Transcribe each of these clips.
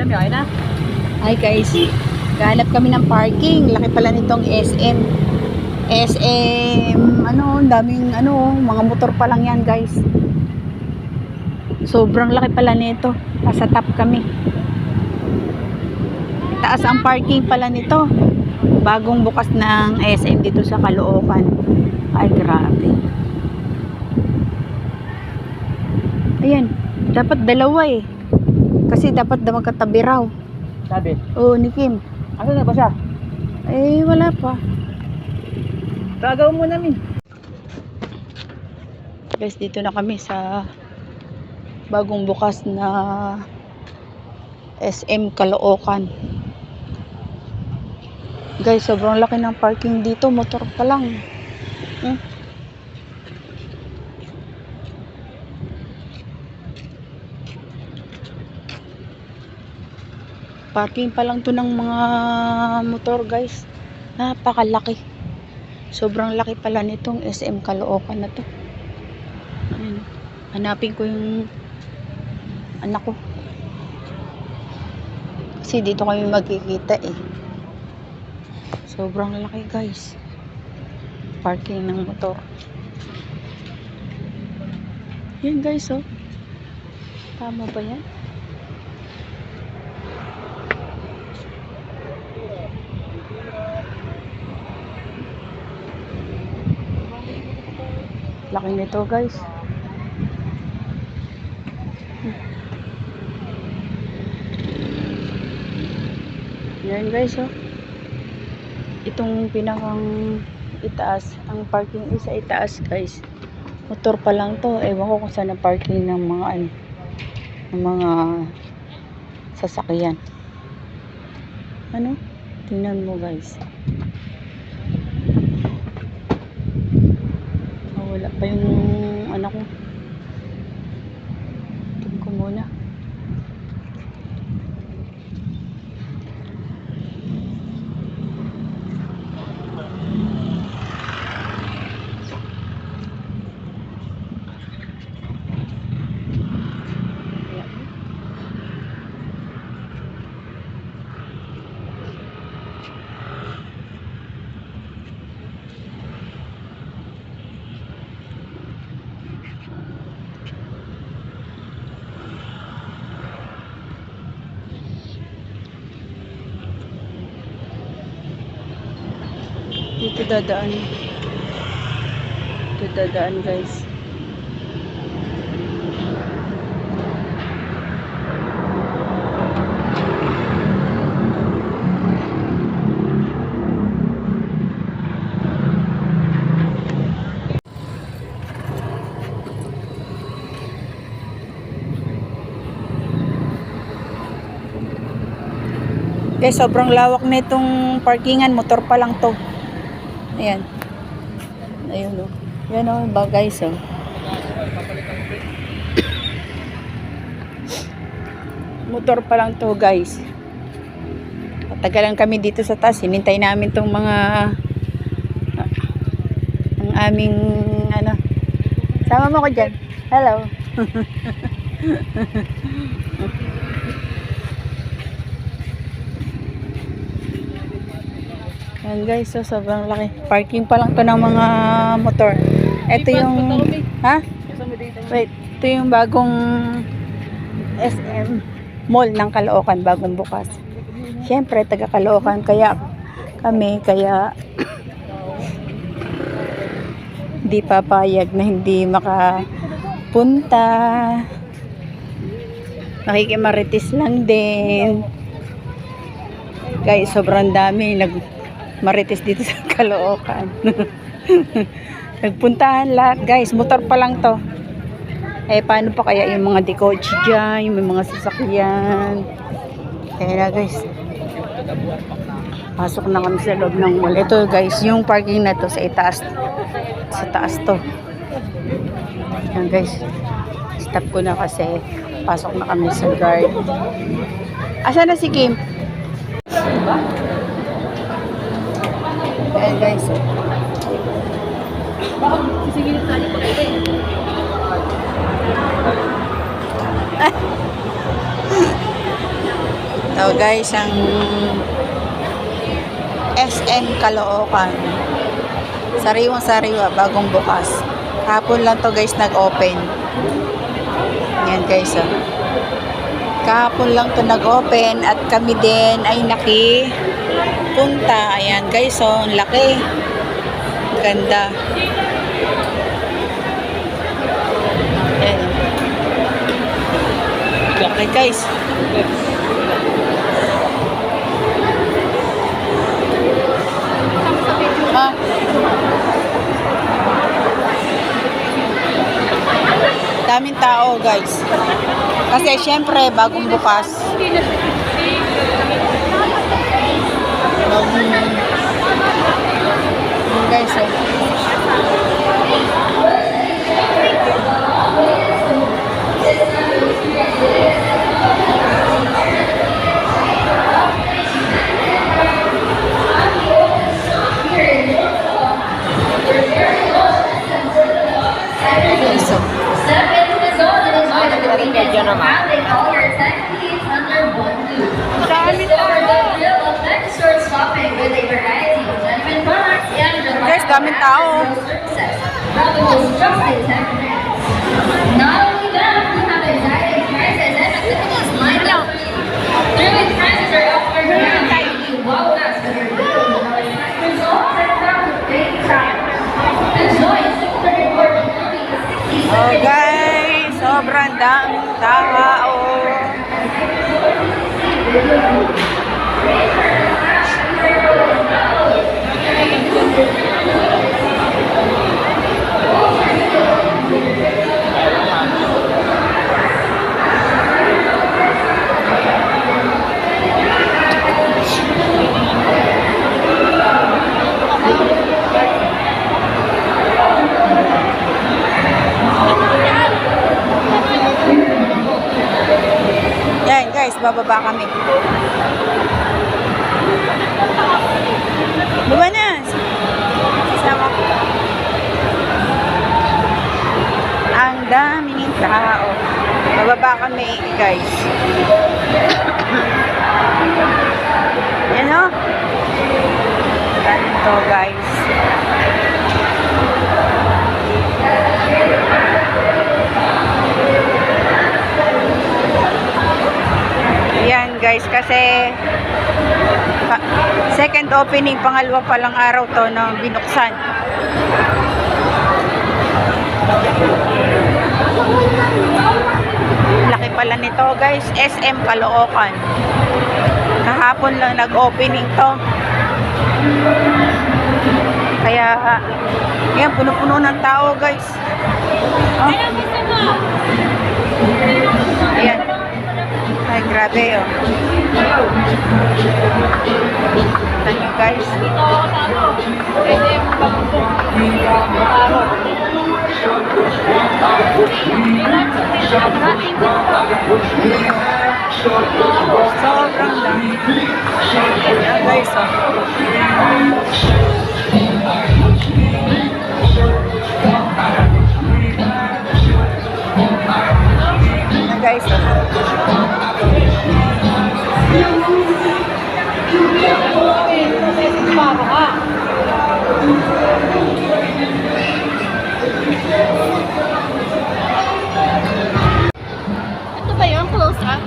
Alam mo, ayun na. Hi guys, gahanap kami ng parking. Laki pala nitong SM. SM, daming mga motor pa lang yan guys. Sobrang laki pala nito. Nasa top kami. Taas ang parking pala nito. Bagong bukas ng SM dito sa Caloocan. Ay grabe. Ayan, dapat dalawa eh. Kasi dapat magkatabi raw. Sabi. Oo, ni Kim. Asa na ba siya? Eh, wala pa. Tagaw mo namin. Guys, dito na kami sa bagong bukas na SM Caloocan. Guys, sobrang laki ng parking dito. Motor pa lang. Parking pa lang to ng mga motor guys. Napakalaki. Sobrang laki pala nitong SM Caloocan na to. Ayun. Hanapin ko yung anak ko. Kasi dito kami magkikita eh. Sobrang laki guys. Parking ng motor. Yan guys oh. Tama ba yan? Laki nito guys. Yan guys oh. Itong pinakang itaas, ang parking isa itaas guys. Motor pa lang to. Ewan ko kung saan ang parking ng mga ng mga sasakyan. Tingnan mo guys. Wala pa yung anak ko. Tingnan ko muna. Dito dadaan. Dito dadaan guys. Guys, sobrang lawak na itong parkingan. Motor pa lang to. Ayan. Ayun o. Yan o, guys o. Motor pa lang to guys. Patagalan kami dito sa taas. Hinintay namin tong mga ang aming sama mo ko dyan. Hello. Yan guys, so sobrang laki. Parking pa lang to ng mga motor. Ito yung wait, ito yung bagong SM Mall ng Caloocan, bagong bukas. Siyempre taga Caloocan kaya di papayag na hindi makapunta. Nakikimarites lang din. Guys, sobrang dami marites dito sa Caloocan. Nagpuntahan lahat guys, motor pa lang to. Eh paano pa kaya yung mga dekotse dyan, yung mga sasakyan. Kaya na guys, pasok na kami sa loob ng mall. Ito guys, yung parking na to sa itaas, sa taas to. Yan guys, stop ko na kasi pasok na kami sa guard. Asa na si Kim? Diba? Ayan guys. Bakit sisingilip tayo pag ito eh? So guys, ang SM Caloocan. Sariwang-sariwa, bagong bukas. Hapon lang to guys nag-open. Yan guys, oh. Kahapon lang to nag-open at kami din ay nakipunta. Ayan guys, oh, ang laki. Ganda. Ayan. Okay guys. Ha? Daming tao guys. Kasi syempre bagong bukas. Guys, oh. Step into the zone and enjoy the convenience of having all your tech needs under one roof. Discover the thrill of next store shopping with a variety of genuine products and Guys, daming tao. services from the most trusted tech brands. Not only that, we have exciting prices and activities lined up for you. Thrilling prizes are up for grabs, making you wow us with your deals and our results and crowds of great time. Enjoy 640 Oh guys, sobrang daming tao. Yan guys, bababa kami. Baba na. Sama ko. Ang daming tao. Bababa kami guys. Yan o. Ganito guys. Yan guys, kasi second opening, pangalawa pa lang araw to na binuksan. Laki pala nito guys, SM Caloocan. Kahapon lang nag-opening to. Kaya yan, puno-puno ng tao guys. Oh. Ayan. Ay, grabe, oh. Tignan nyo, guys. Sobrang dami. Ayan, guys, oh. Ayan, guys, oh. Ito ba yung close up?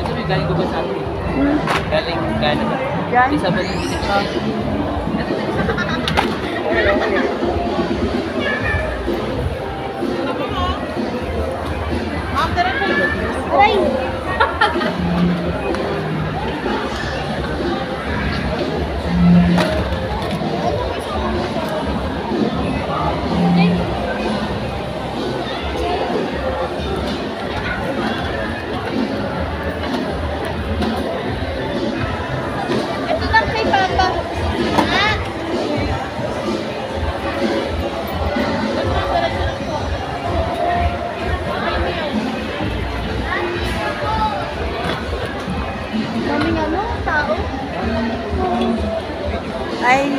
Ito may galing ko ba sa atin? Galing Canada. Yan. Isa ba yung Aray! Ito lang kay Papa. Daming ano, tao? Ay,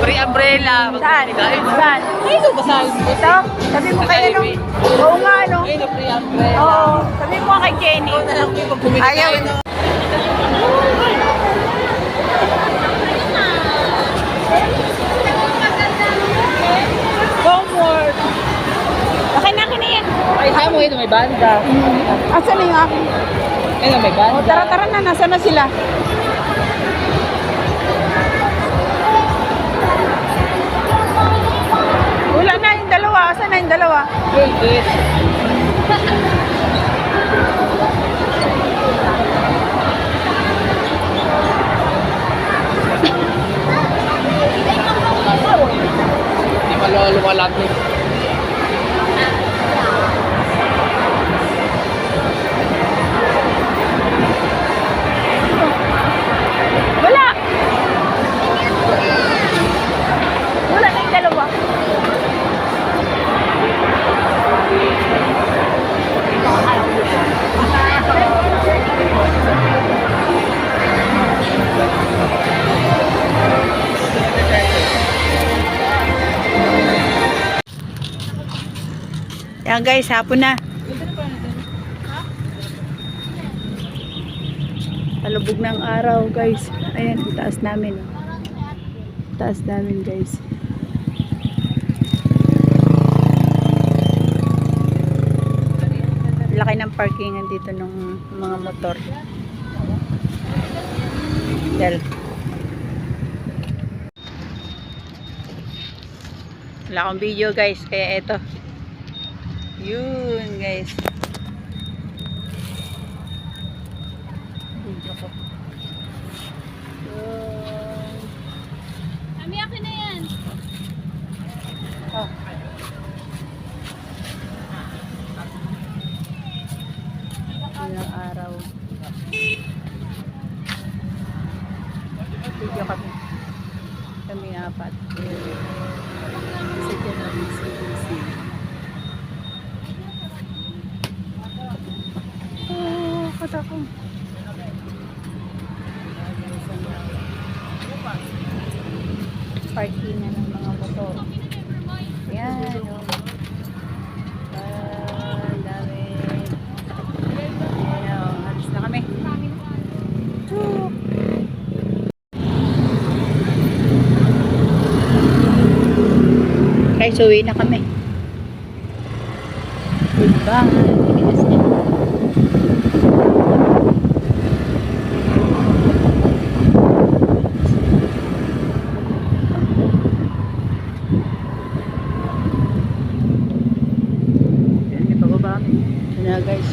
Free umbrella. Saan? Saan? Ayun, basahin mo. Ito? Sabi mo kay ano? Oo nga, ano? Ayun, free umbrella. Oo. Sabi mo kay Jenny. Ikaw na lang may pag bumili Ayaw. tayo, no? Homework. Akin na yan. Ay, ha mo yun, may banda. Asan na yung akin? Ayun, may banda. O, tara na. Nasaan na sila? Wala na yung dalawa. Asan na yung dalawa? Wait, wait. Hindi pa lumalag eh. Wala. Wala na yung dalawa. Yan guys, hapon na. Palubog ng araw guys. Ayan, ang taas namin. Oh. Taas namin guys. Laki ng parkingan dito ng mga motor. Dahil wala akong video guys, kaya eto. Yun guys. Video ko. Yun. Kami akin na yan. Oh. Ilang araw. Video kami. Kami apat. Isa dyan ang CBC. Oh, katako. Parking na ng mga motor. Yan. Oh. Dami. Ayan, alis na kami. Guys, uwi na kami. Goodbye. Tigilas niya. Yan, may pababa kami. Yan na guys.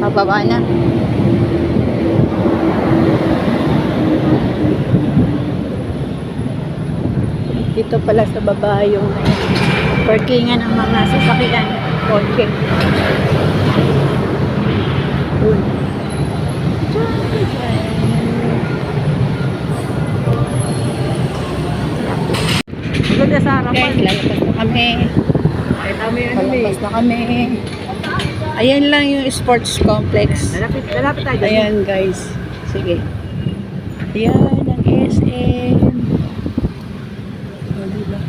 Pababa na. Dito pala sa baba yung parkingan ng mga sasakyan. Kotse. Uy. Maganda sa harapan. Guys, lalabas na kami. Ay, tama yun. Lalabas na kami. Ayan lang yung sports complex. Lalapit tayo. Ayan guys. Sige. Ayan ang SM. O, diba?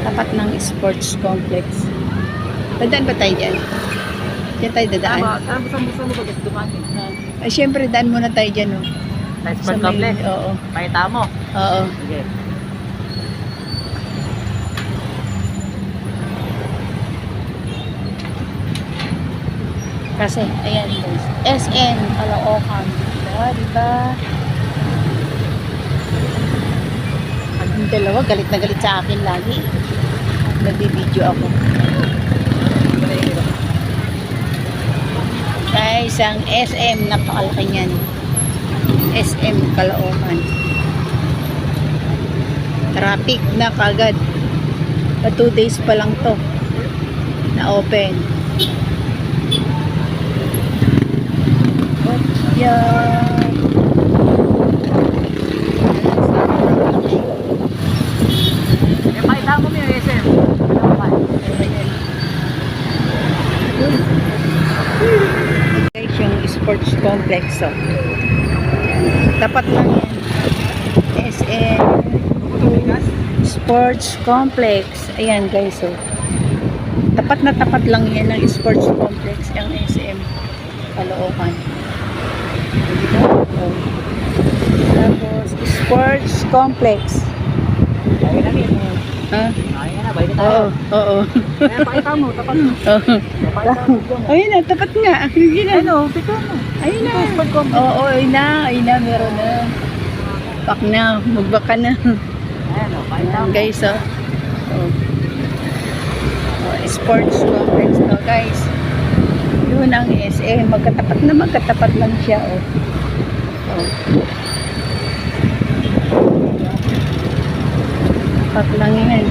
Tapat ng sports complex. Dadaan ba tayo dyan? Diyan tayo dadaan. Tama, busan mo ba gusto dumaan? Ay, syempre, daan muna tayo dyan, oh. Sa Sa sport may- complex. Oo. Pakita mo. Oo. Sige. Kasi, ayan guys. SM, Caloocan. Diba? Ang dalawa, galit na galit sa akin lagi. Nagbibideo ako. Guys, ang SM, napakalaki niyan. SM, Caloocan. Traffic na kagad. Pa 2 days pa lang to. Na open. Yeah. Eh, pakita mo yung SM. Guys, yung sports complex, oh. Tapat lang yan. SM Sports Complex. Ayan guys, oh. Tapat na tapat lang yan ng Sports Complex ang SM Caloocan. Oh. Tapos Sports Complex. Kaya na rin. Ha? Kaya na, bayad na Oo, tayo. oo. Kaya pakita mo, tapat mo. Oo. Pakita mo dyan. Ayun na, tapat nga. Ayun na. Ano, pito mo. Ayun na. Ito, Sport Complex. Oo, ayun na, meron na. Back na, mag-back ka na. Ayan o, pakita Ayan mo. guys, oh. Oh. Oh, Sports Complex to guys. Yun ang SM. Magkatapat lang siya, oh. Oh. Tapat lang yan.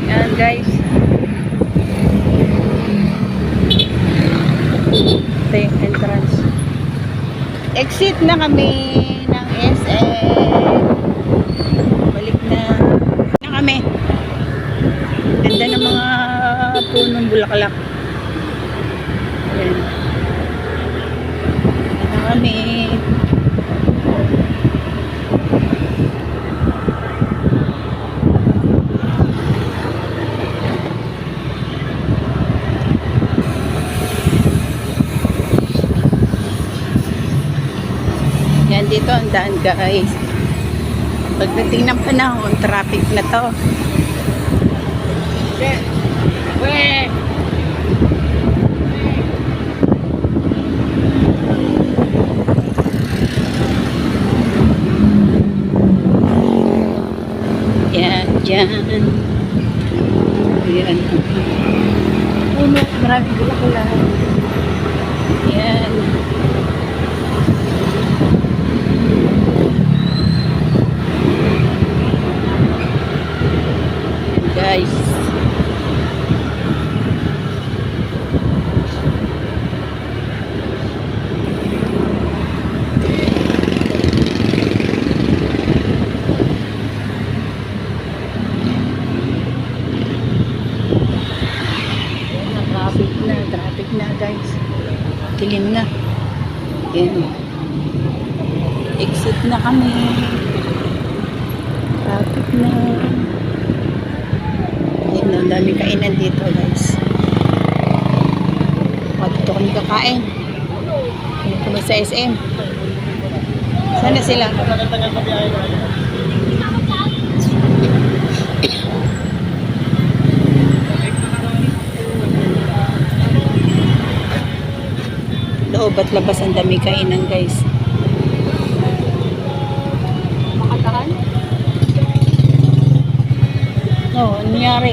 Yan guys. Ito yung entrance. Exit na kami ng SM. Balik na. Na kami. Ganda ng mga punong bulaklak. Ayan. Na kami. Yan dito ang daan guys. Pagdating ng panahon, traffic na to. Weh! Yan, dyan. Yan. Ay, maraming bulaklak. Yan. Guys. Traffic na guys. Dilim na. Yan. Exit na kami. Traffic na. Ayun, ang daming kainan dito guys. Dito kami kakain. Dito kami sa SM. Sana sila. Loob at labas ang dami kainan guys. Makatakan? Oo, nangyari.